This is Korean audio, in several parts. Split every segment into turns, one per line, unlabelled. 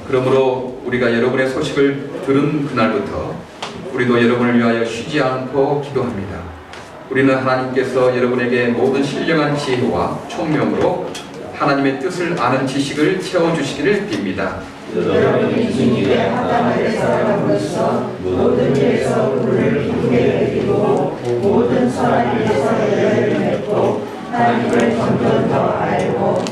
그러므로 우리가 여러분의 소식을 들은 그날부터 우리도 여러분을 위하여 쉬지 않고 기도합니다. 우리는 하나님께서 여러분에게 모든 신령한 지혜와 총명으로 하나님의 뜻을 아는 지식을 채워주시기를 빕니다.
여러분이 진리에 합당하게 살아감으로써 모든 일에서 그를 기쁘게 여기고 모든 선한 일에서 열매를 맺고 하나님을 점점 더 알고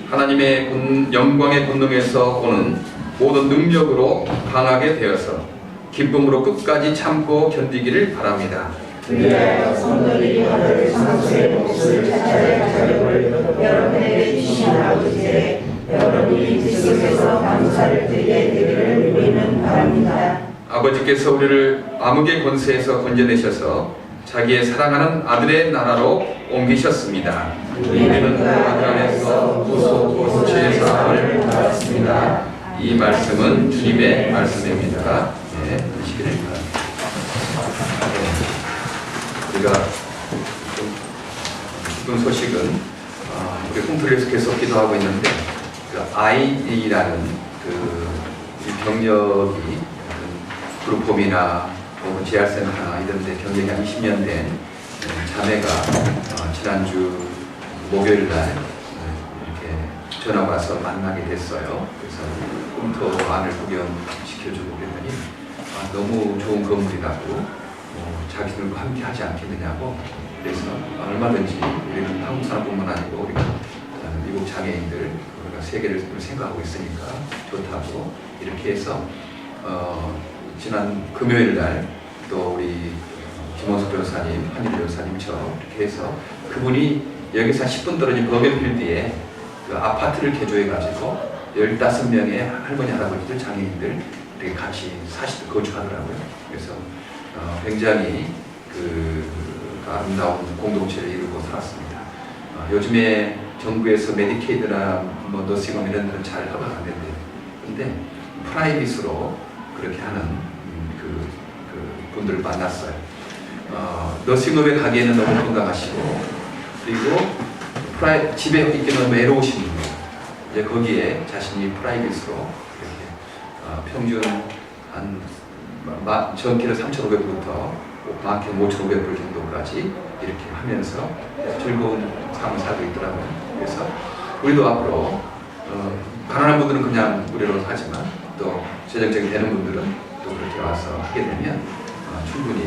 하나님의 영광의 권능에서 오는 모든 능력으로 강하게 되어서 기쁨으로 끝까지 참고 견디기를 바랍니다.
위하여 성도들이 하늘 상수의 몫을 차차에 가져올 여러분에게 주신 아버지에 여러분이 그 속에서 감사를 드리게 되기를 우리는 바랍니다.
아버지께서 우리를 암흑의 권세에서 건져내셔서 자기의 사랑하는 아들의 나라로 옮기셨습니다. 우리는 그 아들 안에서 구속 죄의 사함을 받았습니다. 이 말씀은 주님의 말씀입니다. 네, 보시기를 바랍니다. 우리가 기쁜 소식은 우리 홈플에서 계속 기도하고 있는데 ID라는 그 병력이 그룹홈이나 혹은 재활센터나 이런 데 경력이 한 20년 된 자매가 지난주 목요일 날 이렇게 전화가 와서 만나게 됐어요. 그래서 홈터 안을 구경시켜주고 그랬더니 너무 좋은 건물이라고 자기들과 함께 하지 않겠느냐고. 그래서 얼마든지 우리는 한국 사람뿐만 아니고 우리가 미국 장애인들 우리가 세계를 생각하고 있으니까 좋다고 이렇게 해서 지난 금요일 날 또 우리 김원석 변호사님, 한일 변호사님 저 이렇게 해서 그분이 여기서 한 10분 떨어진 버겐필드에 그 아파트를 개조해가지고 15명의 할머니, 할아버지들, 장애인들 이렇게 같이 거주하더라고요. 그래서 굉장히 그 아름다운 공동체를 이루고 살았습니다. 요즘에 정부에서 메디케이드나 뭐 너싱홈 이런 데는 잘 허가가 안 된대요. 근데 프라이빗으로 그렇게 하는 그 분들을 만났어요. 너싱홈에 가기에는 너무 건강하시고 그리고 집에 있기는 너무 외로우신 분, 이제 거기에 자신이 프라이빗으로 이렇게 평균 한 전기를 3,500불부터 15,500불 정도까지 이렇게 하면서 즐거운 삶을 살고 있더라고요. 그래서 우리도 앞으로 가난한 분들은 그냥 무료로 하지만 또 재정적인 되는 분들은 또 그렇게 와서 하게 되면 충분히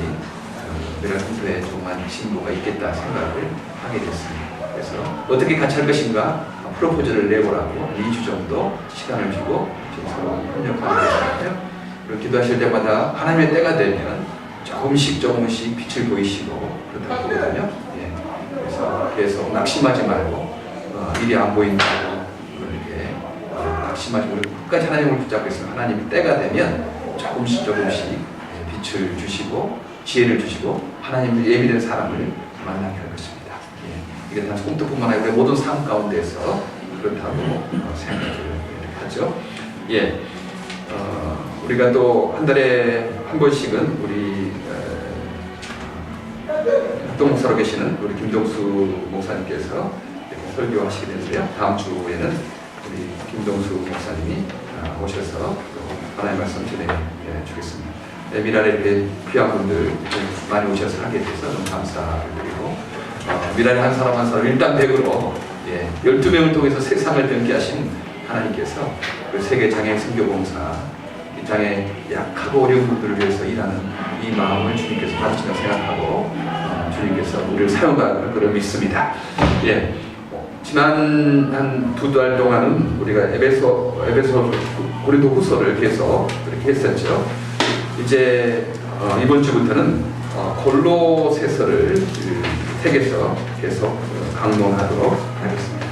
미라클토에 조그만 진보가 있겠다 생각을 하게 됐습니다. 그래서 어떻게 같이 할 것인가 프로포즈를 내보라고 2주 정도 시간을 주고 지금 서로 협력하고 계시는데요. 그리고 기도하실 때마다 하나님의 때가 되면 조금씩 빛을 보이시고 그렇다고 보거든요. 예. 그래서 계속 낙심하지 말고 일이 안 보인다고 그렇게 낙심하지 말고 끝까지 하나님을 붙잡고 있으면 하나님의 때가 되면 조금씩 빛을 주시고 지혜를 주시고 하나님을 예비된 사람을 만나게 할 것입니다. 예. 이게 단지 꿈뿐만 아니라 모든 삶 가운데서 그렇다고 생각을 하죠. 예. 우리가 또 한 달에 한 번씩은 우리 합동목사로 계시는 우리 김동수 목사님께서 설교하시게 되는데요. 다음 주에는 우리 김동수 목사님이 오셔서 하나님의 말씀 전해주겠습니다. 미라레 귀한 분들 많이 오셔서 하게 돼서 너무 감사를 드리고 미라레 한 사람 한 사람 일단 100으로 12명을 통해서 세상을 변케 하신 하나님께서 그 세계 장애인 선교봉사 이 장애 약하고 어려운 분들을 위해서 일하는 이 마음을 주님께서 받으신다고 생각하고 주님께서 우리를 사용할 것을 믿습니다. 예. 지난 한 2달 동안은 우리가 에베소 고린도 후서를 계속 그렇게 했었죠. 이제 이번 주부터는 골로새서를 택해서 계속 강론하도록 하겠습니다.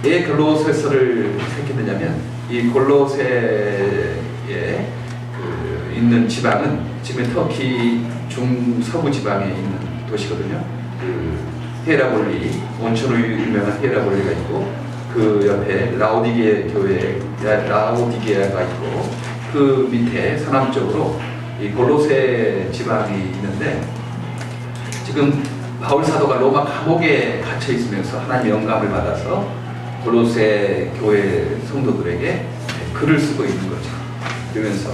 왜 골로새서를 택했느냐면 이 골로새에 있는 지방은 지금 터키 중서부 지방에 있는 도시거든요. 히에라볼리, 온천으로 유명한 히에라볼리가 있고 그 옆에 라오디게아가 있고 그 밑에 서남쪽으로 이 골로새 지방이 있는데 지금 바울 사도가 로마 감옥에 갇혀 있으면서 하나님의 영감을 받아서 골로새 교회 성도들에게 글을 쓰고 있는 거죠. 그러면서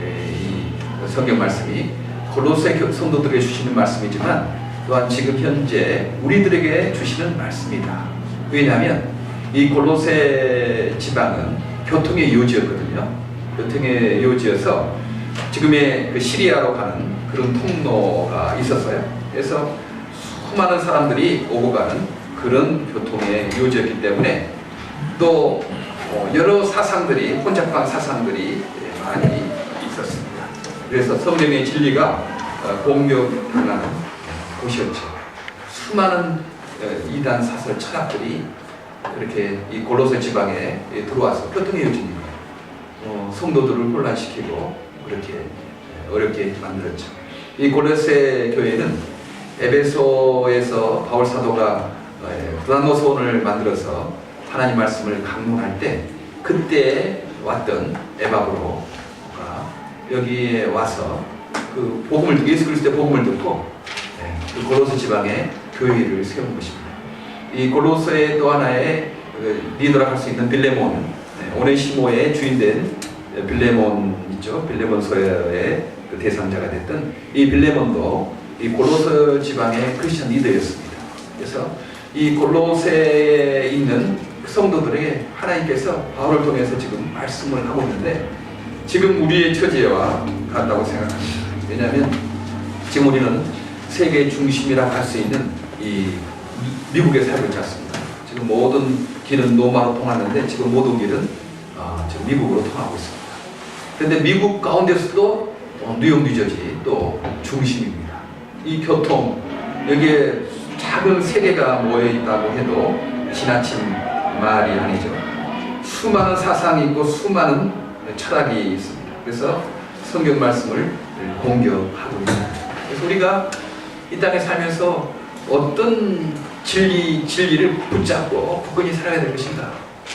이 성경 말씀이 골로새 성도들에게 주시는 말씀이지만 또한 지금 현재 우리들에게 주시는 말씀이다. 왜냐하면 이 골로새 지방은 교통의 요지였거든요. 교통의 요지여서 지금의 그 시리아로 가는 그런 통로가 있었어요. 그래서 수많은 사람들이 오고 가는 그런 교통의 요지였기 때문에 또 여러 사상들이, 혼잡한 사상들이 많이 있었습니다. 그래서 성령의 진리가 공격당하는 곳이었죠. 수많은 이단 사설 철학들이 그렇게 이 골로새 지방에 들어와서 교통의 요지입니다. 성도들을 혼란시키고 그렇게 어렵게 만들었죠. 이 골로새 교회는 에베소에서 바울 사도가 브라노손을 만들어서 하나님 말씀을 강론할 때 그때 왔던 에바브로가 여기에 와서 그 복음을 듣고 예수 그리스도의 복음을 듣고 그 골로새 지방에 교회를 세운 것입니다. 이 골로새의 또 하나의 리더라 할 수 있는 빌레몬, 오네시모의 주인된 빌레몬 있죠. 빌레몬서의 그 대상자가 됐던 이 빌레몬도 이 골로새 지방의 크리스천 리더였습니다. 그래서 이 골로새에 있는 성도들에게 하나님께서 바울을 통해서 지금 말씀을 하고 있는데 지금 우리의 처지와 같다고 생각합니다. 왜냐하면 지금 우리는 세계 중심이라고 할 수 있는 이 미국에 살고 있지 않습니까? 지금 모든 길은 로마로 통하는데 지금 모든 길은 지금 미국으로 통하고 있습니다. 그런데 미국 가운데서도 뉴욕, 뉴저지 또 중심입니다. 이 교통, 여기에 작은 세계가 모여 있다고 해도 지나친 말이 아니죠. 수많은 사상이 있고 수많은 철학이 있습니다. 그래서 성경 말씀을 공격하고 있습니다. 그래서 우리가 이 땅에 살면서 어떤 진리를 붙잡고 굳건히 살아야 될 것인가?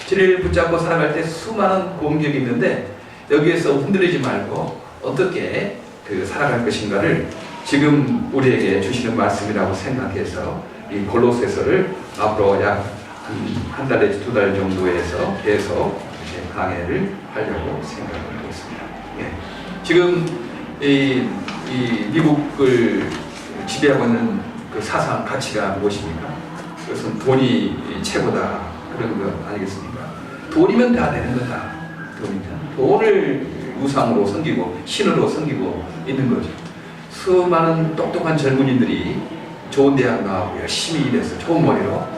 진리를 붙잡고 살아갈 때 수많은 공격이 있는데 여기에서 흔들리지 말고 어떻게 살아갈 것인가를 지금 우리에게 주시는 말씀이라고 생각해서 이 골로새서를 앞으로 약 한 달 내지 2달 정도에서 계속 강해를 하려고 생각하고 있습니다. 예. 지금 이 미국을 지배하고 있는 그 사상 가치가 무엇입니까? 그것은 돈이 최고다 그런 거 아니겠습니까? 돈이면 다 되는 거다. 돈을 우상으로 섬기고 신으로 섬기고 있는 거죠. 수많은 똑똑한 젊은이들이 좋은 대학 나오고 열심히 일해서 좋은 머리로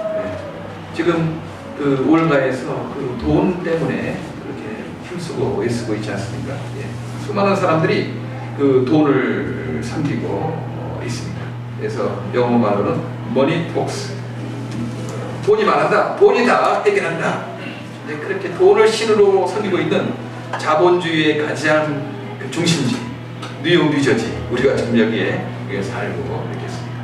지금 그 월가에서 그 돈 때문에 그렇게 힘쓰고 애쓰고 있지 않습니까? 수많은 사람들이 그 돈을 섬기고 있습니다. 그래서 영어 말로는 money talks. 돈이 말한다. 돈이 다 해결한다. 그렇게 돈을 신으로 섬기고 있는 자본주의의 가장 그 중심지 뉴욕, 뉴저지 우리가 지금 여기에 살고 있겠습니다.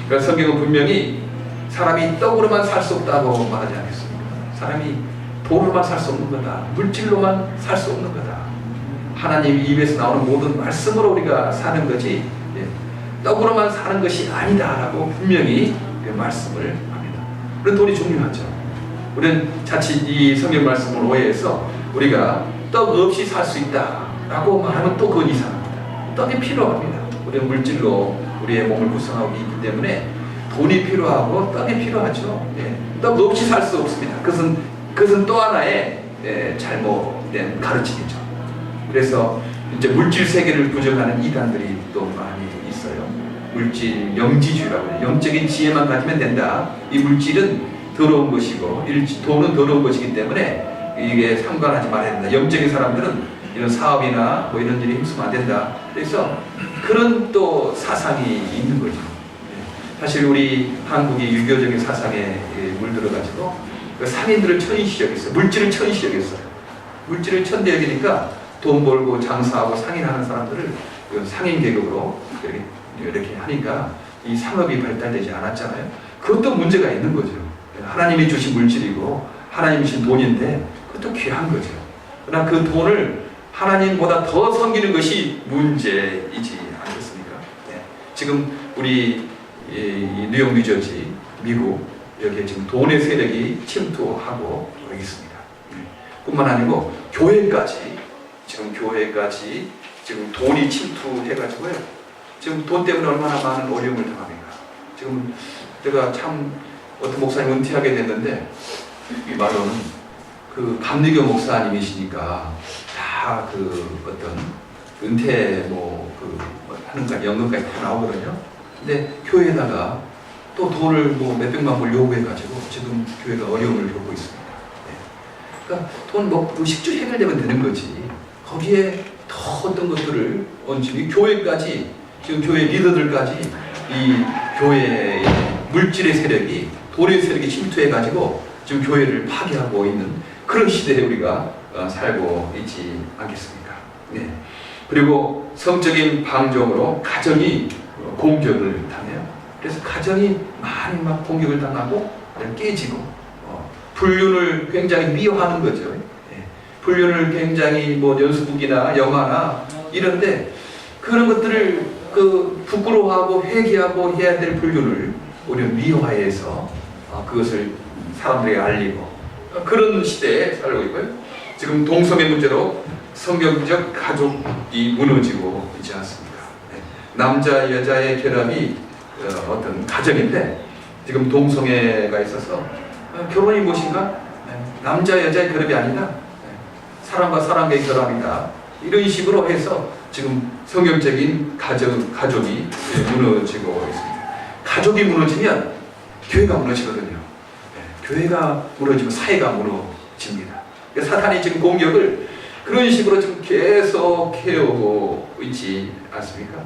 그래서 성경은 분명히 사람이 떡으로만 살 수 없다고 말하지 않겠습니까? 사람이 돈으로만 살 수 없는 거다. 물질로만 살 수 없는 거다. 하나님 입에서 나오는 모든 말씀으로 우리가 사는 거지 떡으로만 사는 것이 아니다라고 분명히 말씀을 합니다. 그런 돈이 중요하죠. 우리는 자칫 이 성경 말씀을 오해해서 우리가 떡 없이 살 수 있다라고 말하면 또 그건 이상합니다. 떡이 필요합니다. 우리는 물질로 우리의 몸을 구성하고 있기 때문에 돈이 필요하고 떡이 필요하죠. 떡 없이 살 수 없습니다. 그것은 또 하나의 잘못된 가르침이죠. 그래서 이제 물질 세계를 부정하는 이단들이 또 많이 있어요. 물질 영지주의라고 해요. 영적인 지혜만 가지면 된다. 이 물질은 더러운 것이고 돈은 더러운 것이기 때문에 이게 상관하지 말아야 된다. 영적인 사람들은 이런 사업이나 뭐 이런 일에 힘쓰면 안 된다. 그래서 그런 또 사상이 있는 거죠. 사실 우리 한국이 유교적인 사상에 물들어가지고 그 상인들을 천시 여겼어요. 물질을 천시 여겼어요. 물질을 천대 여기니까 돈 벌고 장사하고 상인하는 사람들을 상인 계급으로 이렇게 하니까 이 상업이 발달되지 않았잖아요. 그것도 문제가 있는 거죠. 하나님이 주신 물질이고 하나님이 주신 돈인데 그것도 귀한 거죠. 그러나 그 돈을 하나님보다 더 섬기는 것이 문제이지 않겠습니까? 지금 우리 뉴욕, 뉴저지, 미국 여기에 지금 돈의 세력이 침투하고 있습니다. 뿐만 아니고 교회까지 지금 돈이 침투해가지고요. 지금 돈 때문에 얼마나 많은 어려움을 당합니까? 지금 제가 참 어떤 목사님 은퇴하게 됐는데 이 말로는 그 감리교 목사님이시니까 다 그 어떤 은퇴 하는까 연금까지 다 나오거든요. 근데 교회에다가 또 돈을 몇백만 불 요구해가지고 지금 교회가 어려움을 겪고 있습니다. 네. 그러니까 돈 식주 해결되면 되는 거지. 거기에 더 어떤 것들을 얹히고 교회까지 지금 교회 리더들까지 이 교회의 물질의 세력이 돈의 세력이 침투해가지고 지금 교회를 파괴하고 있는 그런 시대에 우리가 살고 있지 않겠습니까? 네. 그리고 성적인 방종으로 가정이 공격을 당해요. 그래서 가정이 많이 막 공격을 당하고 깨지고 불륜을 굉장히 미워하는 거죠. 네. 불륜을 굉장히 연수북이나 영화나 이런데 그런 것들을 부끄러워하고 회개하고 해야 될 불륜을 우리는 미화해서 그것을 사람들에게 알리고 그런 시대에 살고 있고요. 지금 동성애 문제로 성경적 가족이 무너지고 있지 않습니까? 네. 남자 여자의 결합이 어떤 가정인데 지금 동성애가 있어서 결혼이 무엇인가? 네. 남자 여자의 결합이 아니라 네. 사람과 사람의 결합이다. 이런 식으로 해서 지금 성경적인 가족이 무너지고 있습니다. 가족이 무너지면 교회가 무너지거든요. 네. 교회가 무너지면 사회가 무너집니다. 사탄이 지금 공격을 그런 식으로 지금 계속 해오고 있지 않습니까?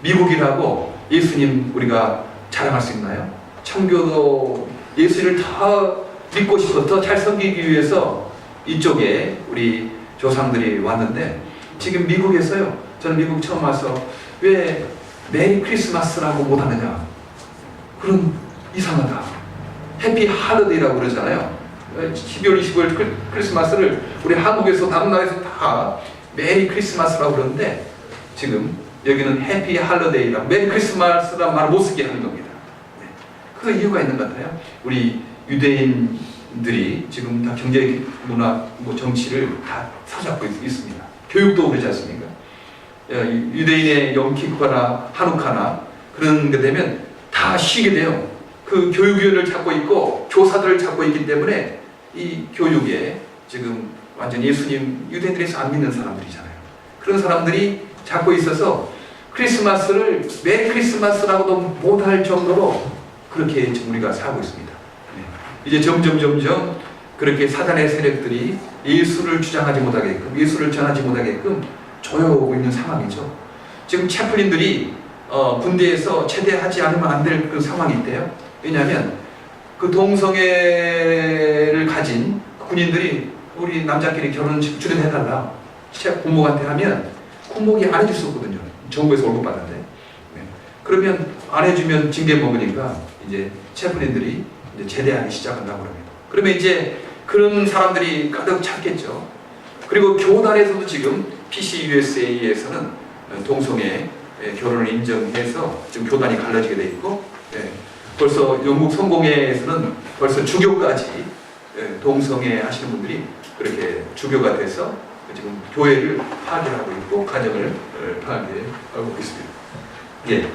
미국이라고 예수님 우리가 자랑할 수 있나요? 청교도 예수를 더 믿고 싶어 더 잘 섬기기 위해서 이쪽에 우리 조상들이 왔는데 지금 미국에서요. 저는 미국 처음 와서 왜 메리 크리스마스라고 못하느냐? 그럼 이상하다. 해피 할러데이라고 그러잖아요. 12월 25일 크리스마스를 우리 한국에서 다른 나라에서 다 메리 크리스마스라고 그러는데 지금 여기는 해피 할러데이라고 메리 크리스마스라는 말을 못 쓰게 하는 겁니다. 네. 그 이유가 있는 것 같아요. 우리 유대인들이 지금 다 경제, 문화, 정치를 다 사잡고 있습니다. 교육도 그러지 않습니까? 유대인의 염키프나 하누카나 그런 게 되면 다 쉬게 돼요. 그 교육위원을 찾고 있고 교사들을 찾고 있기 때문에 이 교육에 지금 완전 예수님 유대인들에서 안 믿는 사람들이잖아요. 그런 사람들이 찾고 있어서 크리스마스를 메리 크리스마스라고도 못할 정도로 그렇게 지금 우리가 살고 있습니다. 네. 이제 점점 그렇게 사단의 세력들이 예수를 주장하지 못하게끔 예수를 전하지 못하게끔 조여오고 있는 상황이죠. 지금 채플린들이 군대에서 제대하지 않으면 안 될 그 상황이 있대요. 왜냐하면 그 동성애를 가진 군인들이 우리 남자끼리 결혼식 출연해달라 군목한테 하면 군목이 안 해줄 수 없거든요. 정부에서 월급 받는데. 네. 그러면 안 해주면 징계 먹으니까 이제 채플린들이 이제 제대하기 시작한다고 합니다. 그러면 이제 그런 사람들이 가득 찼겠죠. 그리고 교단에서도 지금 PCUSA에서는 동성애 결혼을 인정해서 지금 교단이 갈라지게 돼 있고, 벌써 영국 성공회에서는 벌써 주교까지 동성애 하시는 분들이 그렇게 주교가 돼서 지금 교회를 파괴하고 있고 가정을 파괴하고 있습니다. 예.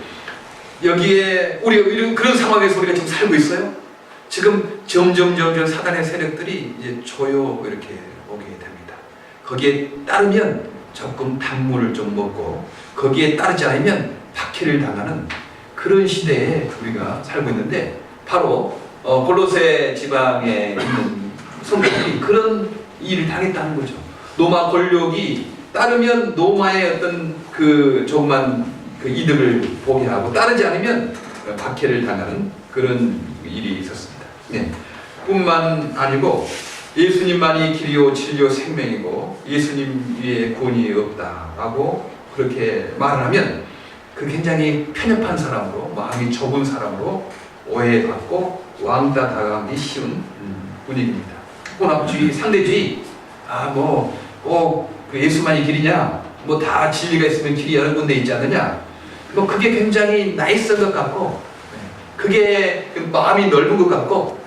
여기에 우리 그런 상황에서 우리가 지금 살고 있어요. 지금 점점 사단의 세력들이 이제 조여 이렇게 오게 됩니다. 거기에 따르면 조금 단물을 좀 먹고 거기에 따르지 않으면 박해를 당하는 그런 시대에 우리가 살고 있는데 바로 골로새 지방에 있는 성도들이 그런 일을 당했다는 거죠. 로마 권력이 따르면 로마의 어떤 그 조그만 그 이득을 보게 하고 따르지 않으면 박해를 당하는 그런 일이 있었습니다. 네. 뿐만 아니고 예수님만이 길이요 진리요 생명이고 예수님 위에 구원이 없다라고 그렇게 말을 하면 그 굉장히 편협한 사람으로 마음이 좁은 사람으로 오해받고 왕따 당하기 쉬운 분위기입니다. 혼합주의, 상대주의, 그 예수만이 길이냐, 다 진리가 있으면 길이 여러 군데 있지 않느냐, 그게 굉장히 나이스한 것 같고, 그게 마음이 넓은 것 같고,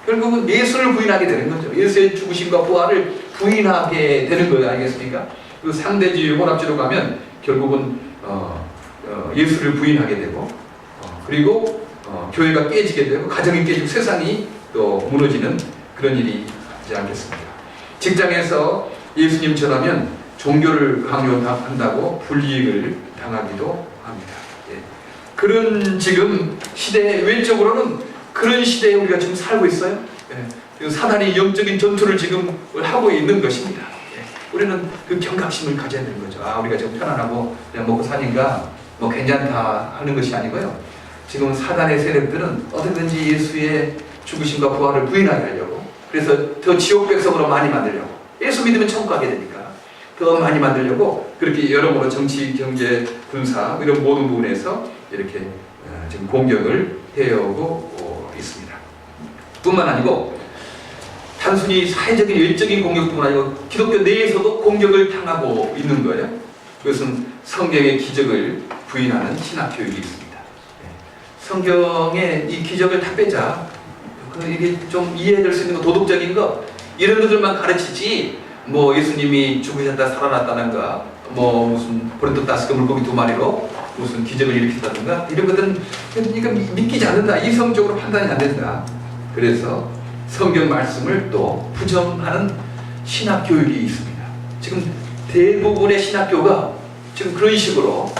결국은 예수를 부인하게 되는 거죠. 예수의 죽으심과 부활을 부인하게 되는 거예요. 알겠습니까? 그 상대주의 혼합주의로 가면 결국은 예수를 부인하게 되고 그리고 교회가 깨지게 되고 가정이 깨지고 세상이 또 무너지는 그런 일이 있지 않겠습니까? 직장에서 예수님 전하면 종교를 강요한다고 불이익을 당하기도 합니다. 예. 그런 지금 시대에 외적으로는 그런 시대에 우리가 지금 살고 있어요. 예. 사단이 영적인 전투를 지금 하고 있는 것입니다. 예. 우리는 그 경각심을 가져야 되는 거죠. 우리가 지금 편안하고 그냥 먹고 사니까 뭐 괜찮다 하는 것이 아니고요. 지금 사단의 세력들은 어떻게든지 예수의 죽으심과 부활을 부인하게 하려고, 그래서 더 지옥 백성으로 많이 만들려고, 예수 믿으면 천국 가게 되니까 더 많이 만들려고 그렇게 여러모로 정치, 경제, 군사 이런 모든 부분에서 이렇게 지금 공격을 해오고 있습니다. 뿐만 아니고 단순히 사회적인 외적인 공격뿐만 아니고 기독교 내에서도 공격을 당하고 있는 거예요. 그것은 성경의 기적을 부인하는 신학교육이 있습니다. 성경의 이 기적을 다 빼자. 이게 좀 이해될 수 있는 거, 도덕적인 거 이런 것들만 가르치지 뭐 예수님이 죽으셨다 살아났다는가, 뭐 무슨 고린도 다스가 물고기 2마리로 무슨 기적을 일으켰다든가 이런 것들은 그러니까 믿기지 않는다. 이성적으로 판단이 안 된다. 그래서 성경 말씀을 또 부정하는 신학교육이 있습니다. 지금 대부분의 신학교가 지금 그런 식으로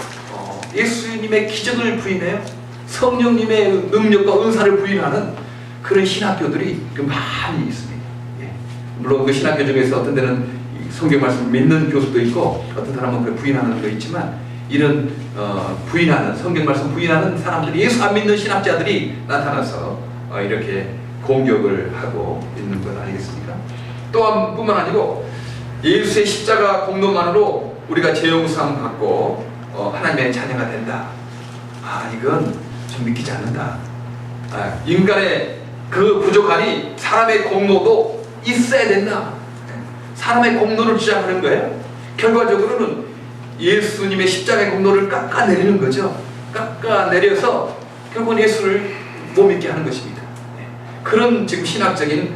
예수님의 기적을 부인해요. 성령님의 능력과 은사를 부인하는 그런 신학교들이 많이 있습니다. 예. 물론 그 신학교 중에서 어떤 데는 성경 말씀을 믿는 교수도 있고 어떤 사람은 그 부인하는 거 있지만, 이런 부인하는, 성경 말씀 부인하는 사람들이, 예수 안 믿는 신학자들이 나타나서 이렇게 공격을 하고 있는 것 아니겠습니까? 또한 뿐만 아니고 예수의 십자가 공로만으로 우리가 죄용상 받고 하나님의 자녀가 된다. 이건 좀 믿기지 않는다. 인간의 그 부족함이 사람의 공로도 있어야 된다. 사람의 공로를 주장하는 거예요. 결과적으로는 예수님의 십자가의 공로를 깎아내리는 거죠. 깎아내려서 결국은 예수를 못 믿게 하는 것입니다. 그런 지금 신학적인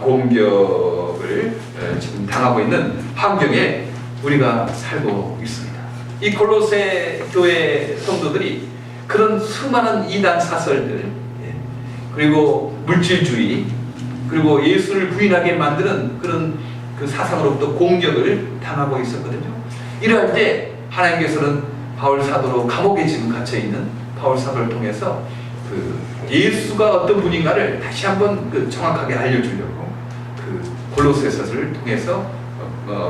공격을 지금 당하고 있는 환경에 우리가 살고 있습니다. 이 골로새 교회 성도들이 그런 수많은 이단 사설들, 그리고 물질주의, 그리고 예수를 부인하게 만드는 그런 그 사상으로부터 공격을 당하고 있었거든요. 이럴 때 하나님께서는 바울 사도로 감옥에 지금 갇혀 있는 바울 사도를 통해서 그 예수가 어떤 분인가를 다시 한번 정확하게 알려주려고 그 골로새서를 통해서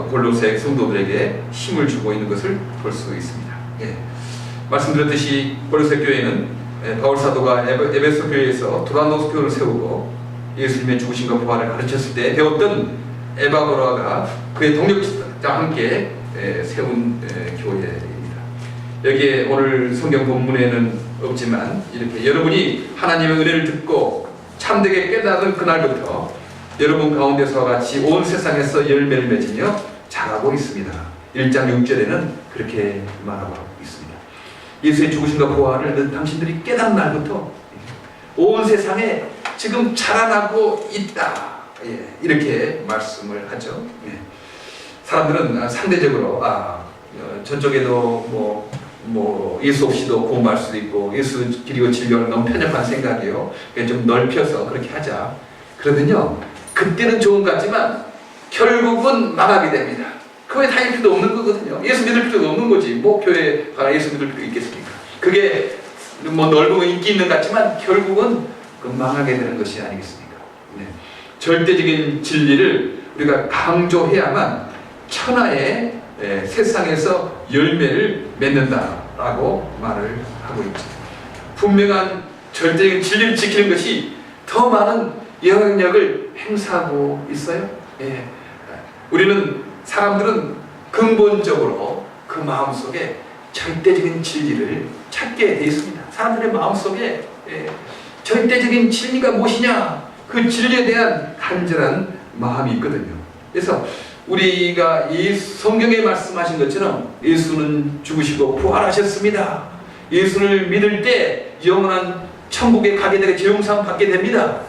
골로새 성도들에게 힘을 주고 있는 것을 볼 수 있습니다. 예. 말씀드렸듯이 골로새 교회는 바울 사도가 에베소 교회에서 도라노스 교회를 세우고 예수님의 죽으심과 부활을 가르쳤을 때 배웠던 에바고라가 그의 동력자와 함께 세운 교회입니다. 여기에 오늘 성경 본문에는 없지만 이렇게 여러분이 하나님의 은혜를 듣고 참되게 깨닫은 그날부터 여러분 가운데서와 같이 온 세상에서 열매를 맺으며 자라고 있습니다. 1장 6절에는 그렇게 말하고 있습니다. 예수의 죽으심과 부활을 당신들이 깨닫는 날부터 온 세상에 지금 자라나고 있다. 이렇게 말씀을 하죠. 사람들은 상대적으로 저쪽에도 뭐 예수 없이도 구원할 수도 있고 예수 길이고 진리는 너무 편협한 생각이에요. 좀 넓혀서 그렇게 하자. 그러면요, 그때는 좋은 것 같지만 결국은 망하게 됩니다. 교회 다닐 필요도 없는 거거든요. 예수 믿을 필요도 없는 거지. 뭐 교회 가서 예수 믿을 필요 있겠습니까? 그게 뭐 넓으면 인기 있는 것 같지만 결국은 망하게 되는 것이 아니겠습니까? 절대적인 진리를 우리가 강조해야만 천하의 세상에서 열매를 맺는다라고 말을 하고 있죠. 분명한 절대적인 진리를 지키는 것이 더 많은 영향력을 행사하고 있어요. 사람들은 근본적으로 그 마음속에 절대적인 진리를 찾게 되어 있습니다. 사람들의 마음속에 절대적인 진리가 무엇이냐, 그 진리에 대한 간절한 마음이 있거든요. 그래서 우리가 이 성경에 말씀하신 것처럼 예수는 죽으시고 부활하셨습니다. 예수를 믿을 때 영원한 천국에 가게 되고 죄용상 받게 됩니다.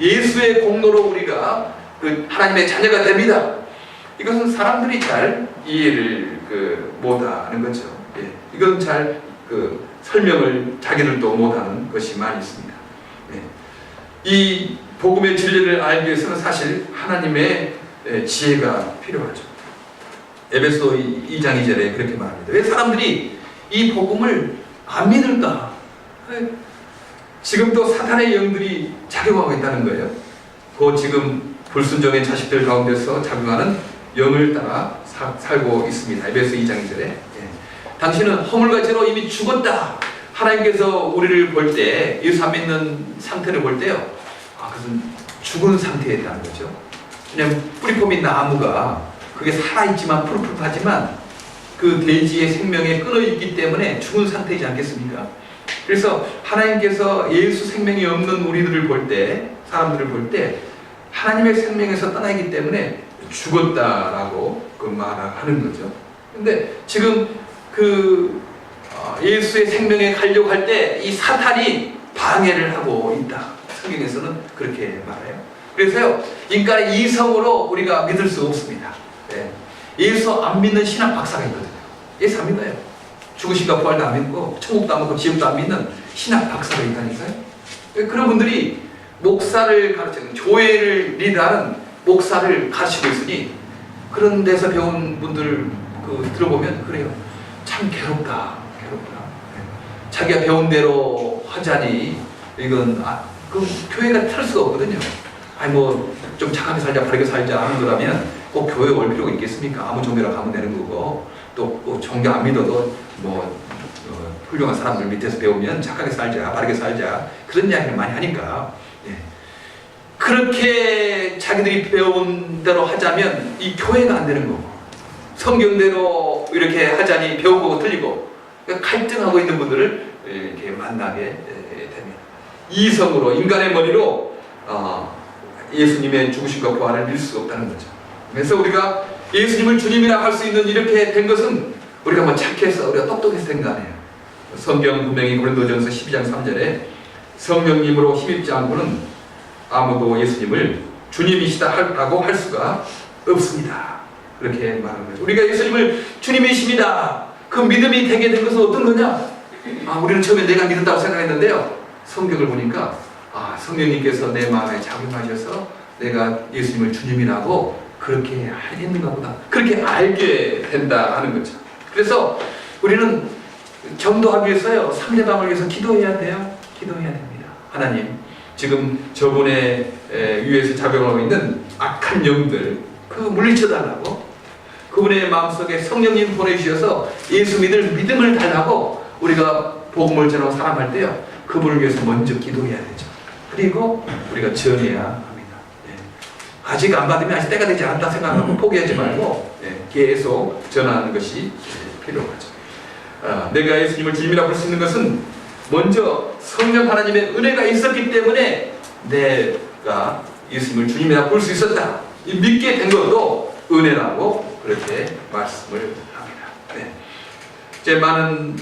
예수의 공로로 우리가 그 하나님의 자녀가 됩니다. 이것은 사람들이 잘 이해를 못하는 거죠. 예. 이건 잘 설명을 자기들도 못하는 것이 많이 있습니다. 예. 이 복음의 진리를 알기 위해서는 사실 하나님의 지혜가 필요하죠. 에베소 2장 2절에 그렇게 말합니다. 왜 사람들이 이 복음을 안 믿을까? 지금도 사탄의 영들이 작용하고 있다는 거예요. 그 지금 불순종의 자식들 가운데서 작용하는 영을 따라 살고 있습니다. 에베소 2장 2절에 예. 당신은 허물과 죄로 이미 죽었다. 하나님께서 우리를 볼 때, 예수 안 믿는 상태를 볼 때요, 그것은 죽은 상태에 있다는 거죠. 왜냐하면 뿌리폼인 나무가 그게 살아있지만 푸릇푸릇하지만 그 대지의 생명에 끊어있기 때문에 죽은 상태이지 않겠습니까? 그래서 하나님께서 예수 생명이 없는 우리들을 볼 때, 사람들을 볼 때 하나님의 생명에서 떠나기 때문에 죽었다라고 말하는 거죠. 근데 지금 예수의 생명에 가려고 할 때 이 사탄이 방해를 하고 있다. 성경에서는 그렇게 말해요. 그래서요, 인간의 이성으로 우리가 믿을 수 없습니다. 네. 예수 안 믿는 신학 박사가 있거든요. 예수 안 믿어요. 죽으신가 부활도 안 믿고 천국도 안 믿고 지옥도 안 믿는 신학 박사가 있다니까요. 그런 분들이 목사를 가르치는, 교회를 리드하는 목사를 가르치고 있으니 그런 데서 배운 분들 들어보면 그래요. 참 괴롭다. 네. 자기가 배운 대로 하자니 이건 그 교회가 틀 수가 없거든요. 아니 좀 착하게 살자, 바르게 살자 하는 거라면 꼭 교회 올 필요가 있겠습니까? 아무 종교나 가면 되는 거고, 또 종교 안 믿어도 훌륭한 사람들 밑에서 배우면 착하게 살자, 바르게 살자, 그런 이야기를 많이 하니까. 예. 그렇게 자기들이 배운 대로 하자면 이 교회가 안 되는 거고, 성경대로 이렇게 하자니 배운 거고 틀리고, 그러니까 갈등하고 있는 분들을 이렇게 만나게 됩니다. 이성으로, 인간의 머리로 예수님의 죽으심과 부활을 믿을 수 없다는 거죠. 그래서 우리가 예수님을 주님이라 할 수 있는 이렇게 된 것은 우리가 착해서, 우리가 똑똑해서 된 거 아니에요. 성경 분명히 고린도전서 12장 3절에 성령님으로 힘입지 않고는 아무도 예수님을 주님이시다라고 할 수가 없습니다. 그렇게 말하는 거죠. 우리가 예수님을 주님이십니다. 그 믿음이 되게 된 것은 어떤 거냐? 우리는 처음에 내가 믿었다고 생각했는데요, 성경을 보니까 성령님께서 내 마음에 작용하셔서 내가 예수님을 주님이라고 그렇게 했는가 보다, 그렇게 알게 된다 하는 거죠. 그래서 우리는 전도하기 위해서요, 상대방을 위해서 기도해야 돼요. 기도해야 됩니다. 하나님, 지금 저분의 위에서 작용하고 있는 악한 영들 물리쳐달라고, 그분의 마음속에 성령님 보내주셔서 예수 믿을 믿음을 달라고 우리가 복음을 전하고 사람할 때요, 그분을 위해서 먼저 기도해야 되죠. 그리고 우리가 전해야 합니다. 아직 안 받으면 아직 때가 되지 않았다 생각하고 포기하지 말고 계속 전하는 것이 필요하죠. 내가 예수님을 주님이라고 할 수 있는 것은 먼저 성령 하나님의 은혜가 있었기 때문에 내가 예수님을 주님이라고 볼 수 있었다. 믿게 된 것도 은혜라고 그렇게 말씀을 합니다. 이제 많은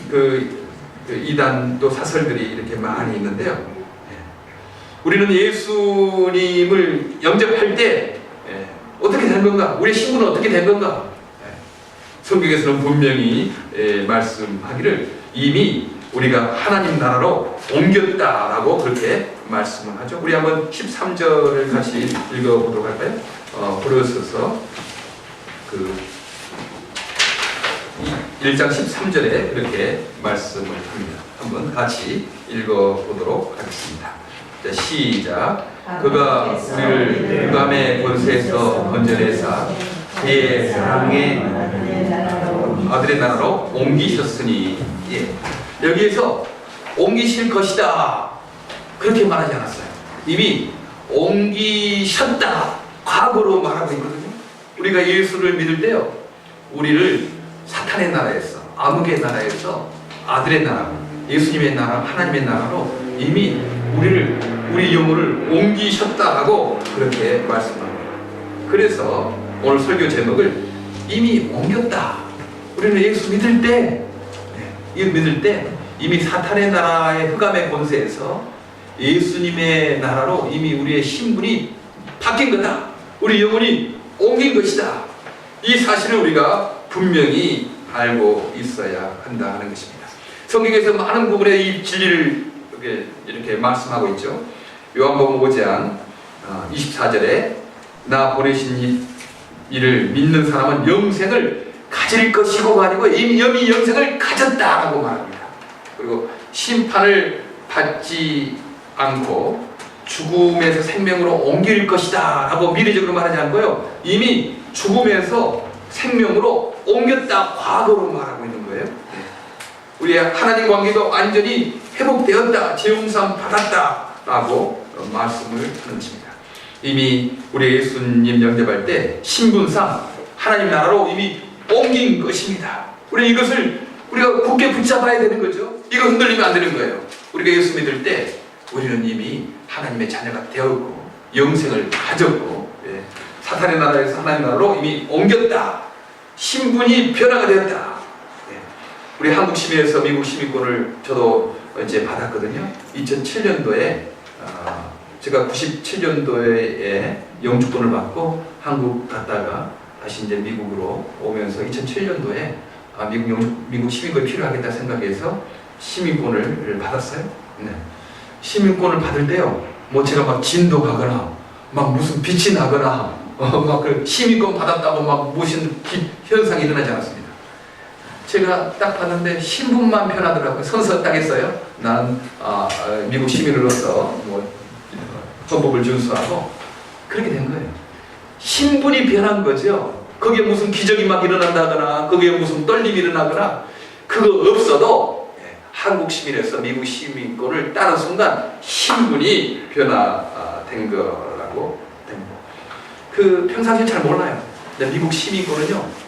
이단 또 사설들이 이렇게 많이 있는데요. 우리는 예수님을 영접할 때 어떻게 된 건가? 우리의 신분은 어떻게 된 건가? 성경에서는 분명히 말씀하기를 이미 우리가 하나님 나라로 옮겼다라고 그렇게 말씀을 하죠. 우리 한번 13절을 같이 읽어보도록 할까요? 불어서서 1장 13절에 그렇게 말씀을 합니다. 한번 같이 읽어보도록 하겠습니다. 자, 시작. 그가 우리를 흑암의 권세에서 건져내사 그의 사랑의 아들의 나라로 옮기셨으니, 여기에서 옮기실 것이다 그렇게 말하지 않았어요. 이미 옮기셨다 과거로 말하고 있거든요. 우리가 예수를 믿을 때요, 우리를 사탄의 나라에서, 암흑의 나라에서 아들의 나라, 예수님의 나라, 하나님의 나라로 이미 우리 영혼을 옮기셨다라고 그렇게 말씀합니다. 그래서 오늘 설교 제목을 이미 옮겼다. 우리는 예수 믿을 때 이미 사탄의 나라의 흑암의 권세에서 예수님의 나라로 이미 우리의 신분이 바뀐 거다. 우리 영혼이 옮긴 것이다. 이 사실을 우리가 분명히 알고 있어야 한다 하는 것입니다. 성경에서 많은 부분에 이 진리를 이렇게 말씀하고 있죠. 요한복음 5장 24절에 나 보내신 이를 믿는 사람은 영생을 가질 것이고가 아니고 이미 영생을 가졌다라고 말합니다. 그리고 심판을 받지 않고 죽음에서 생명으로 옮길 것이다 라고 미래적으로 말하지 않고요, 이미 죽음에서 생명으로 옮겼다, 과거로 말하고 있는 거예요. 우리의 하나님 관계도 완전히 회복되었다, 재용산 받았다 라고 말씀을 하는 것입니다. 이미 우리 예수님 영접할 때 신분상 하나님 나라로 이미 옮긴 것입니다. 우리 이것을 우리가 굳게 붙잡아야 되는 거죠. 이거 흔들리면 안 되는 거예요. 우리가 예수 믿을 때 우리는 이미 하나님의 자녀가 되었고 영생을 가졌고, 사탄의 나라에서 하나님 나라로 이미 옮겼다. 신분이 변화가 되었다. 우리 한국 시민에서 미국 시민권을 저도 이제 받았거든요. 2007년도에 제가 97년도에 영주권을 받고 한국 갔다가 다시 이제 미국으로 오면서 2007년도에 미국 시민권이 필요하겠다 생각해서 시민권을 받았어요. 네. 시민권을 받을 때요, 뭐 제가 막 진도 가거나 막 무슨 빛이 나거나 막 그 시민권 받았다고 막 무슨 현상이 일어나지 않았습니다. 제가 딱 봤는데 신분만 변하더라고요. 선서 딱 했어요. 나는 미국 시민으로서 뭐 헌법을 준수하고 그렇게 된 거예요. 신분이 변한 거죠. 거기에 무슨 기적이 막 일어난다거나 거기에 무슨 떨림이 일어나거나 그거 없어도 한국 시민에서 미국 시민권을 따는 순간 신분이 변화된 거라고 됩니다. 그 평상시에 잘 몰라요. 근데 미국 시민권은요,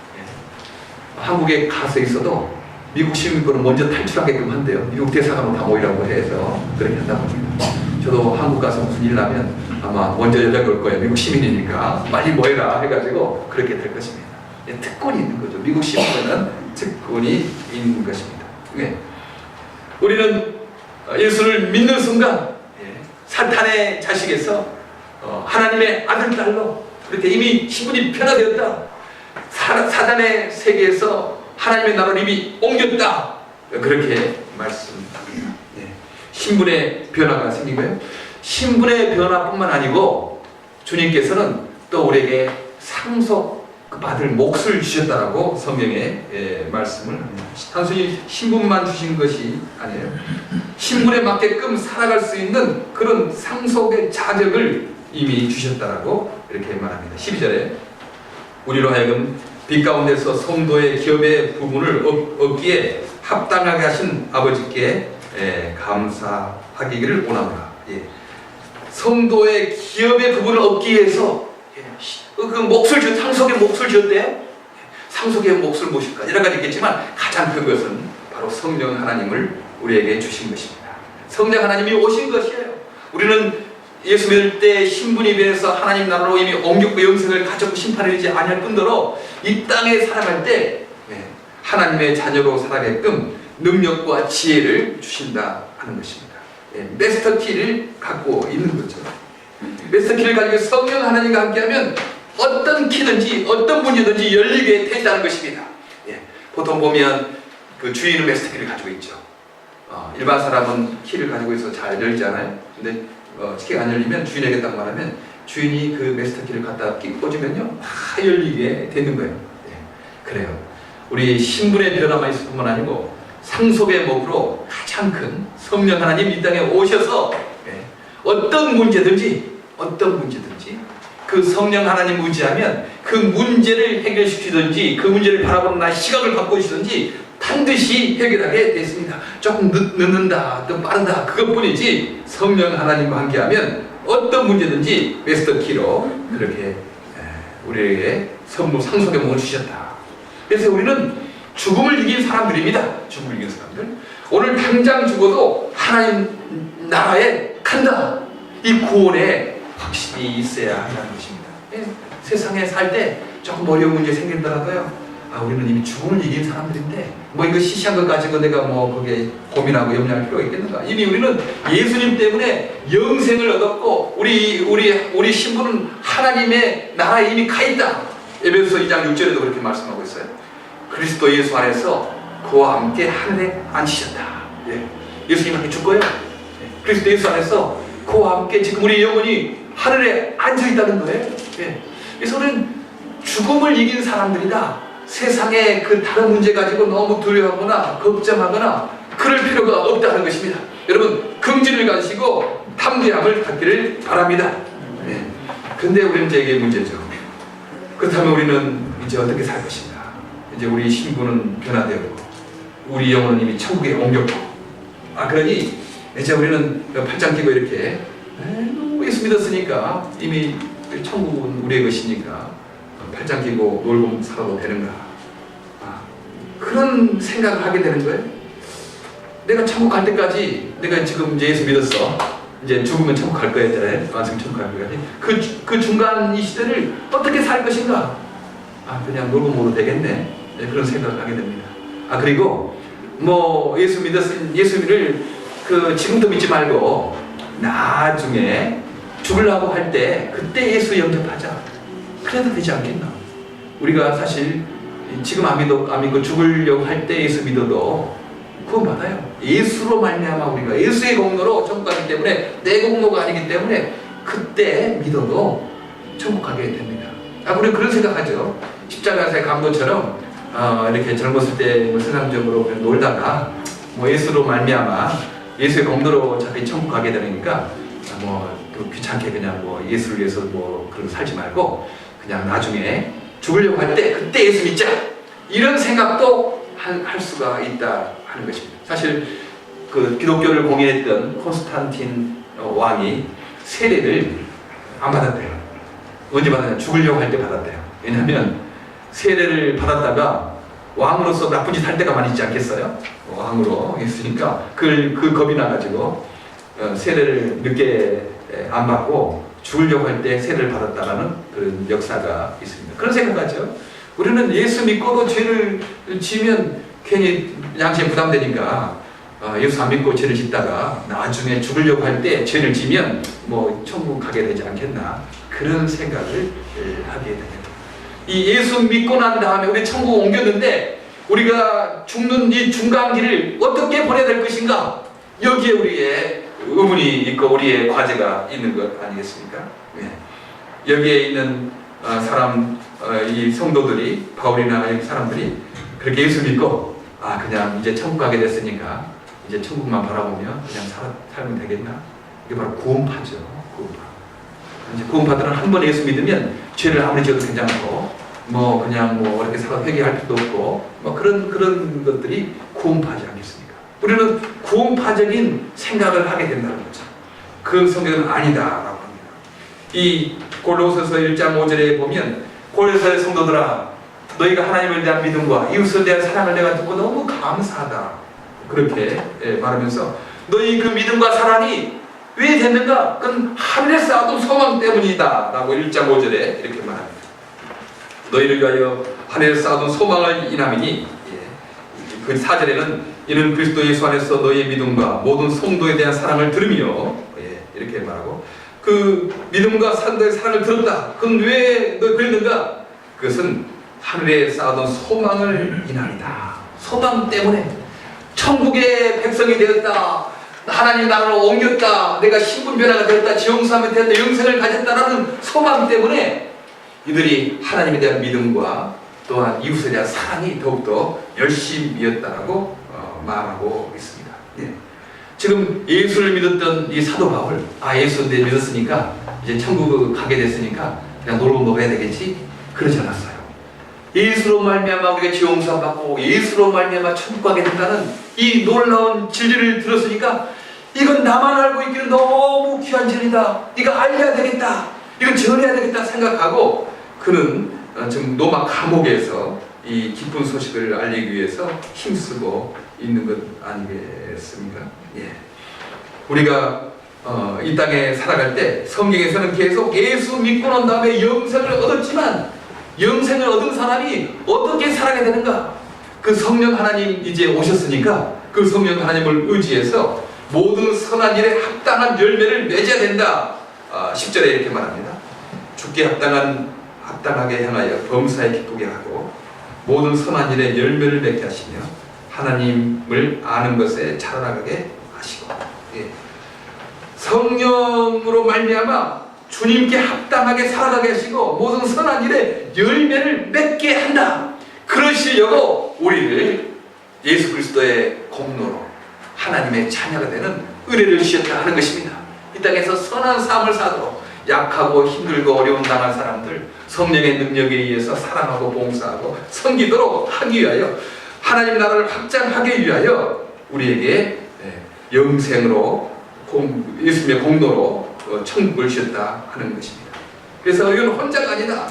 한국에 가서 있어도 미국 시민권은 먼저 탈출하게끔 한대요. 미국 대사관으로 다 모이라고 해서 그렇게 한다고 합니다. 저도 한국 가서 무슨 일 나면 아마 먼저 연락이 올 거예요. 미국 시민이니까 빨리 모여라 해가지고 그렇게 될 것입니다. 특권이 있는 거죠. 미국 시민권은 특권이 있는 것입니다. 네. 우리는 예수를 믿는 순간 사탄의 자식에서 하나님의 아들, 딸로 그렇게 이미 신분이 변화되었다. 사단의 세계에서 하나님의 나라로 이미 옮겼다. 그렇게 말씀합니다. 신분의 변화가 생긴 거예요. 신분의 변화뿐만 아니고 주님께서는 또 우리에게 상속받을 몫을 주셨다라고 성경에 말씀을 합니다. 단순히 신분만 주신 것이 아니에요. 신분에 맞게끔 살아갈 수 있는 그런 상속의 자격을 이미 주셨다라고 이렇게 말합니다. 12절에 우리로 하여금 빛 가운데서 성도의 기업의 부분을 얻기에 합당하게 하신 아버지께 감사하기를 원합니다. 성도의 기업의 부분을 얻기 위해서 그 몫을 주, 상속의 몫을 주었대요. 상속의 몫을 무엇일까? 여러 가지 있겠지만 가장 큰 것은 바로 성령 하나님을 우리에게 주신 것입니다. 성령 하나님이 오신 것이에요. 우리는 예수 믿을 때 신분이 변해서 하나님 나라로 이미 옮겼고 영생을 가졌고 심판을 이루지 아니할 뿐더러 이 땅에 살아갈 때 하나님의 자녀로 살아가게끔 능력과 지혜를 주신다 하는 것입니다. 마스터키를 갖고 있는 거죠. 마스터키를 가지고 성령 하나님과 함께하면 어떤 키든지 어떤 문제든지 열리게 돼 있다는 것입니다. 보통 보면 그 주인은 마스터키를 가지고 있죠. 일반 사람은 키를 가지고 있어 잘 열잖아요. 근데 키가 안 열리면 주인에게 딱 말하면 주인이 그 마스터키를 갖다 꽂으면요 다 열리게 되는 거예요. 그래요. 우리 신분의 변화만 있을 뿐만 아니고 상속의 몫으로 가장 큰 성령 하나님 이 땅에 오셔서 어떤 문제든지 그 성령 하나님 의지하면 그 문제를 해결시키든지 그 문제를 바라보는 나의 시각을 바꿔주시든지 반드시 해결하게 됐습니다. 조금 늦는다, 또 빠르다 그것뿐이지 성령 하나님과 함께하면 어떤 문제든지 마스터키로 그렇게 우리에게 선물 상속의 몫을 주셨다. 그래서 우리는 죽음을 이긴 사람들입니다. 죽음을 이긴 사람들. 오늘 당장 죽어도 하나님 나라에 간다. 이 구원에 확신이 있어야 한다는 것입니다. 세상에 살 때 조금 어려운 문제 생긴다라도요. 우리는 이미 죽음을 이긴 사람들인데 뭐 이거 시시한 것 가지고 내가 뭐 그게 고민하고 염려할 필요가 있겠는가? 이미 우리는 예수님 때문에 영생을 얻었고 우리 신분은 하나님의 나라에 이미 가 있다. 에베소서 2장 6절에도 그렇게 말씀하고 있어요. 그리스도 예수 안에서 그와 함께 하늘에 앉히셨다. 예. 예수님 함께 죽고요. 예. 그리스도 예수 안에서 그와 함께 지금 우리 영혼이 하늘에 앉아 있다는 거예요. 예. 그래서 우리는 죽음을 이긴 사람들이다. 세상에 그 다른 문제 가지고 너무 두려워하거나 걱정하거나 그럴 필요가 없다는 것입니다. 여러분 긍지를 가지시고 담대함을 갖기를 바랍니다. 네. 근데 우리는 이제 이게 문제죠. 그렇다면 우리는 이제 어떻게 살 것인가? 이제 우리 신분은 변화되었고 우리 영혼은 이미 천국에 옮겼고 그러니 이제 우리는 팔짱 끼고 이렇게 예수 믿었으니까 이미 천국은 우리의 것이니까 팔짱 끼고 놀고 살아도 되는가? 그런 생각을 하게 되는 거예요. 내가 천국 갈 때까지 내가 지금 이제 예수 믿었어. 이제 죽으면 천국 갈 거야 했잖아요. 완성 천국 갈 거야. 그 중간 이 시대를 어떻게 살 것인가? 그냥 놀고 먹어도 되겠네. 네, 그런 생각을 하게 됩니다. 그리고 뭐 예수를 지금도 믿지 말고 나중에 죽으려고 할 때 그때 예수 영접하자. 그래도 되지 않겠나? 우리가 사실 지금 안 믿고 죽으려고 할 때 예수 믿어도 구원받아요. 예수로 말미암아 우리가 예수의 공로로 천국 가기 때문에 내 공로가 아니기 때문에 그때 믿어도 천국 가게 됩니다. 우리 그런 생각하죠. 십자가의 감도처럼 이렇게 젊었을 때 세상적으로 그냥 놀다가 예수로 말미암아 예수의 공로로 어차피 천국 가게 되니까 귀찮게 그냥 예수를 위해서 그런 살지 말고 그냥 나중에 죽으려고 할 때 그때 예수 믿자 이런 생각도 할 수가 있다 하는 것입니다. 사실 그 기독교를 공인했던 콘스탄틴 왕이 세례를 안 받았대요. 언제 받았냐? 죽으려고 할 때 받았대요. 왜냐하면 세례를 받았다가 왕으로서 나쁜 짓 할 때가 많이 있지 않겠어요? 왕으로 했으니까 그 겁이 나가지고 세례를 늦게 안 받고 죽으려고 할 때 세례를 받았다라는 그런 역사가 있습니다. 그런 생각하죠. 우리는 예수 믿고도 죄를 지면 괜히 양심에 부담되니까 예수 안 믿고 죄를 짓다가 나중에 죽으려고 할 때 죄를 지면 천국 가게 되지 않겠나 그런 생각을 하게 됩니다. 이 예수 믿고 난 다음에 우리 천국 옮겼는데 우리가 죽는 이 중간길을 어떻게 보내야 될 것인가? 여기에 우리의 의문이 있고 우리의 과제가 있는 것 아니겠습니까? 네. 여기에 있는 이 성도들이 바울이나 이 사람들이 그렇게 예수 믿고 그냥 이제 천국 가게 됐으니까 이제 천국만 바라보며 그냥 살면 되겠나? 이게 바로 구원파죠. 구원파. 이제 구원파들은 한 번 예수 믿으면 죄를 아무리 지어도 괜찮고 이렇게 살아 회개할 필요도 없고 그런 것들이 구원파지 않겠습니까? 우리는 구원파적인 생각을 하게 된다는 거죠. 그 성경은 아니다라고 합니다. 이 골로새서 1장 5절에 보면 골로새 성도들아 너희가 하나님을 대한 믿음과 이웃에 대한 사랑을 내가 듣고 너무 감사하다 그렇게 말하면서 너희 그 믿음과 사랑이 왜 됐는가? 그건 하늘에 쌓아둔 소망 때문이다 라고 1장 5절에 이렇게 말합니다. 너희를 위하여 하늘에 쌓아둔 소망을 인함이니 그 4절에는 이는 그리스도 예수 안에서 너희의 믿음과 모든 성도에 대한 사랑을 들으며 이렇게 말하고 그 믿음과 성도의 사랑을 들었다. 그건 왜 그랬는가? 그것은 하늘에 쌓아둔 소망을 인함이다. 소망 때문에 천국의 백성이 되었다. 하나님 나라로 옮겼다. 내가 신분 변화가 되었다. 지용사함이 되었다. 영생을 가졌다라는 소망 때문에 이들이 하나님에 대한 믿음과 또한 이웃에 대한 사랑이 더욱더 열심이었다라고 말하고 있습니다. 예. 지금 예수를 믿었던 이 사도 바울, 예수를 믿었으니까 이제 천국 가게 됐으니까 그냥 놀고 먹어야 되겠지? 그러지 않았어요. 예수로 말미암아 우리가 지용사 받고 예수로 말미암아 천국 가게 된다는 이 놀라운 진리를 들었으니까 이건 나만 알고 있기는 너무 귀한 진리다. 이거 알려야 되겠다. 이거 전해야 되겠다 생각하고 그는 지금 로마 감옥에서 이 기쁜 소식을 알리기 위해서 힘쓰고 있는 것 아니겠습니까? 예. 우리가 이 땅에 살아갈 때 성경에서는 계속 예수 믿고 난 다음에 영생을 얻었지만 영생을 얻은 사람이 어떻게 살아가야 되는가? 그 성령 하나님 이제 오셨으니까 그 성령 하나님을 의지해서 모든 선한 일에 합당한 열매를 맺어야 된다. 10절에 이렇게 말합니다. 죽게 합당한 합당하게 행하여 범사에 기쁘게 하고 모든 선한 일에 열매를 맺게 하시며 하나님을 아는 것에 자라나가게 하시고, 예. 성령으로 말미암아 주님께 합당하게 살아가게 하시고 모든 선한 일에 열매를 맺게 한다. 그러시려고 우리를 예수 그리스도의 공로로 하나님의 자녀가 되는 은혜를 주셨다 하는 것입니다. 이 땅에서 선한 삶을 사도록 약하고 힘들고 어려움 당한 사람들 성령의 능력에 의해서 사랑하고 봉사하고 섬기도록 하기 위하여 하나님 나라를 확장하기 위하여 우리에게 영생으로 예수님의 공로로 천국을 주셨다 하는 것입니다. 그래서 이건 혼자가 아니다.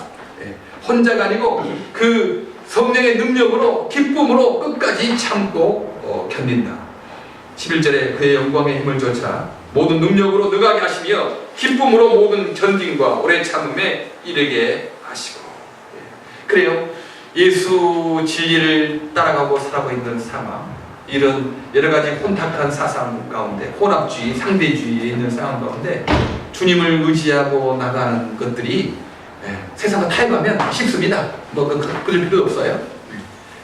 혼자가 아니고 그 성령의 능력으로 기쁨으로 끝까지 참고 견딘다. 11절에 그의 영광의 힘을 쫓아 모든 능력으로 능하게 하시며 기쁨으로 모든 견딘과 오래 참음에 이르게 하시고. 그래요. 예수 진리를 따라가고 살아가고 있는 상황, 이런 여러가지 혼탁한 사상 가운데, 혼합주의, 상대주의에 있는 상황 가운데 주님을 의지하고 나가는 것들이 세상과 타협하면 쉽습니다. 그럴 필요 없어요.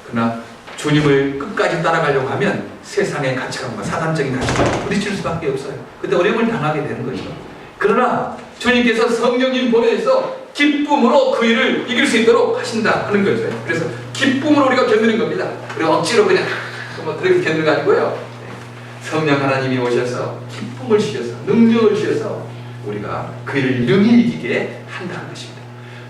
그러나 주님을 끝까지 따라가려고 하면 세상의 가치관과 사단적인 가치관을 부딪힐 수밖에 없어요. 그때 어려움을 당하게 되는 거죠. 그러나 주님께서 성령님 보내서 기쁨으로 그 일을 이길 수 있도록 하신다 하는 거죠. 그래서 기쁨으로 우리가 견디는 겁니다. 그리고 억지로 그냥 그렇게 견디는 거 아니고요. 성령 하나님이 오셔서 기쁨을 주셔서 능력을 주셔서 우리가 그 일을 능히 이기게 한다는 것입니다.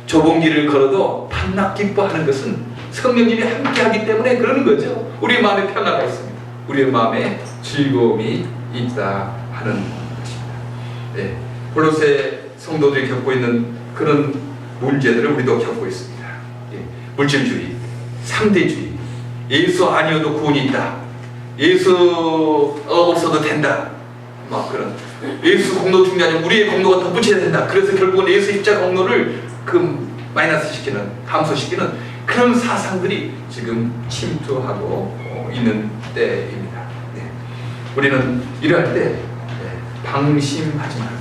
좁은 길을 걸어도 밤낮 기뻐하는 것은 성령님이 함께하기 때문에 그러는 거죠. 우리의 마음에 평화가 있습니다. 우리의 마음에 즐거움이 있다 하는 것입니다. 골로새 성도들이 겪고 있는 그런 문제들을 우리도 겪고 있습니다. 물질주의, 상대주의, 예수 아니어도 구원이 있다, 예수 없어도 된다, 막 그런 예수 공로 중요하지 우리의 공로가 덧붙여야 된다. 그래서 결국은 예수 십자가 공로를 마이너스 시키는, 감소시키는 그런 사상들이 지금 침투하고 있는 때입니다. 우리는 일할 때 방심하지 말고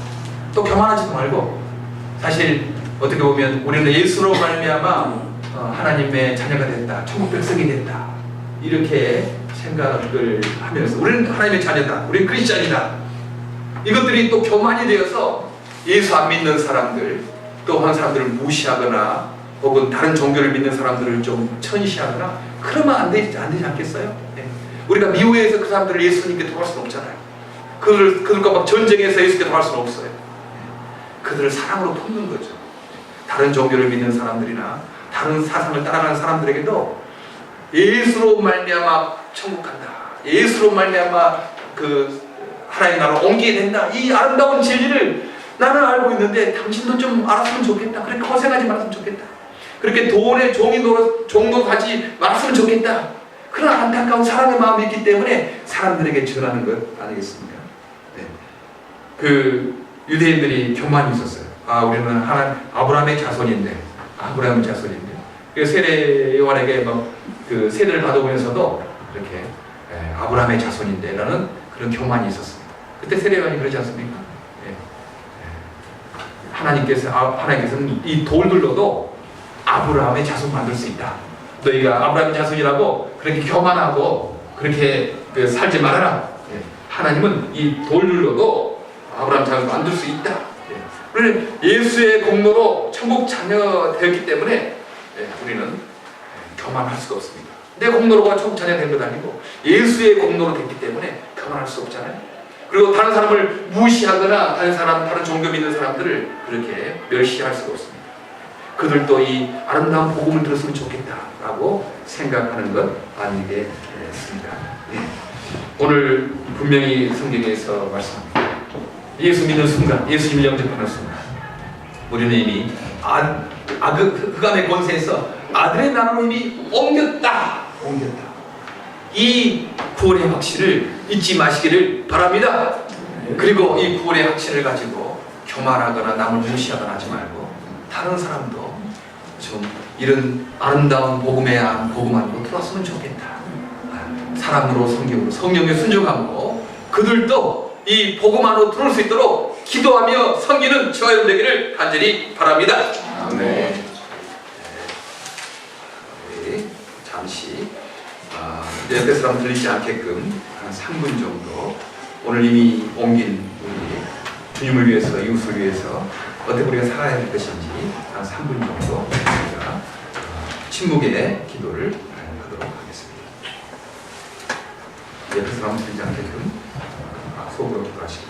또 교만하지도 말고, 사실 어떻게 보면 우리는 예수로 말미암아 하나님의 자녀가 됐다, 천국 백성이 됐다, 이렇게 생각을 하면서 우리는 하나님의 자녀다, 우리는 크리스찬이다, 이것들이 또 교만이 되어서 예수 안 믿는 사람들, 또한 사람들을 무시하거나 혹은 다른 종교를 믿는 사람들을 좀 천시하거나 그러면 안 되지 않겠어요? 우리가 미워해서 그 사람들을 예수님께 돌아갈 수는 없잖아요. 그들과 막 전쟁해서 예수님께 돌아갈 수는 없어요. 그들을 사랑으로 품는 거죠. 다른 종교를 믿는 사람들이나 다른 사상을 따라가는 사람들에게도 예수로 말미암아 천국 간다, 예수로 말미암아 그 하나님 나라로 옮기게 된다, 이 아름다운 진리를 나는 알고 있는데 당신도 좀 알았으면 좋겠다, 그렇게 고생하지 말았으면 좋겠다, 그렇게 돈의 종도 가지 말았으면 좋겠다, 그런 안타까운 사랑의 마음이 있기 때문에 사람들에게 전하는 것 아니겠습니까? 그 유대인들이 교만이 있었어요. 우리는 아브라함의 자손인데, 그래서 세례 요한에게 그 세례를 받아보면서도 이렇게 아브라함의 자손인데라는 그런 교만이 있었습니다. 그때 세례 요한이 그러지 않습니까? 하나님께서는 이 돌들로도 아브라함의 자손 만들 수 있다. 너희가 아브라함의 자손이라고 그렇게 교만하고 그렇게 살지 말아라. 하나님은 이 돌들로도 아브라함 자손 만들 수 있다. 우리는 예수의 공로로 천국 자녀 되었기 때문에 우리는 교만할 수가 없습니다. 내 공로로가 천국 자녀 된 것 아니고 예수의 공로로 됐기 때문에 교만할 수 없잖아요. 그리고 다른 사람을 무시하거나 다른 종교 믿는 사람들을 그렇게 멸시할 수가 없습니다. 그들도 이 아름다운 복음을 들었으면 좋겠다라고 생각하는 것 아니겠습니다. 오늘 분명히 성경에서 말씀합니다. 예수 믿는 순간, 예수님을 영접하는 순간 우리는 이미 흑암의 권세에서 아들의 나라로 이미 옮겼다. 이 구원의 확신을 잊지 마시기를 바랍니다. 그리고 이 구원의 확신을 가지고 교만하거나 남을 무시하거나 하지 말고 다른 사람도 좀 이런 아름다운 복음 안으로 들어왔으면 좋겠다. 사랑으로 성경으로 성령의 순종함으로 그들도 이 복음 안으로 들어올 수 있도록 기도하며 섬기는 저와 여러분 되기를 간절히 바랍니다. 아멘. 이제 옆에 사람 들리지 않게끔 한 3분 정도 오늘 이미 옮긴 우리 주님을 위해서 이웃을 위해서 어떻게 우리가 살아야 할 것인지 한 3분 정도 우리가 침묵의 기도를 하도록 하겠습니다. 옆에 사람 들리지 않게끔 속으로 기도하시고